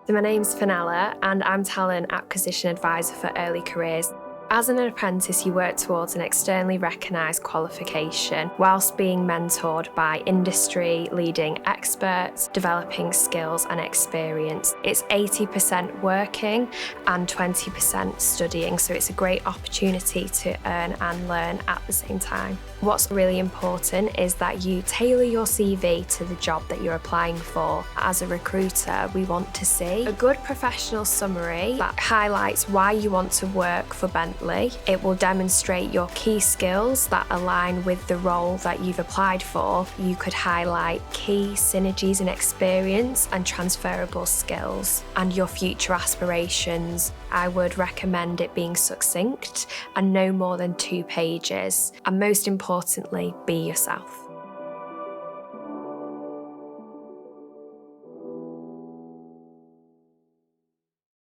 So my name's Fenella and I'm Talent Acquisition Advisor for Early Careers. As an apprentice, you work towards an externally recognised qualification whilst being mentored by industry-leading experts, developing skills and experience. It's 80% working and 20% studying, so it's a great opportunity to earn and learn at the same time. What's really important is that you tailor your CV to the job that you're applying for. As a recruiter, we want to see a good professional summary that highlights why you want to work for Bentley. It will demonstrate your key skills that align with the role that you've applied for. You could highlight key synergies and experience and transferable skills and your future aspirations. I would recommend it being succinct and no more than 2 pages. And most importantly, be yourself.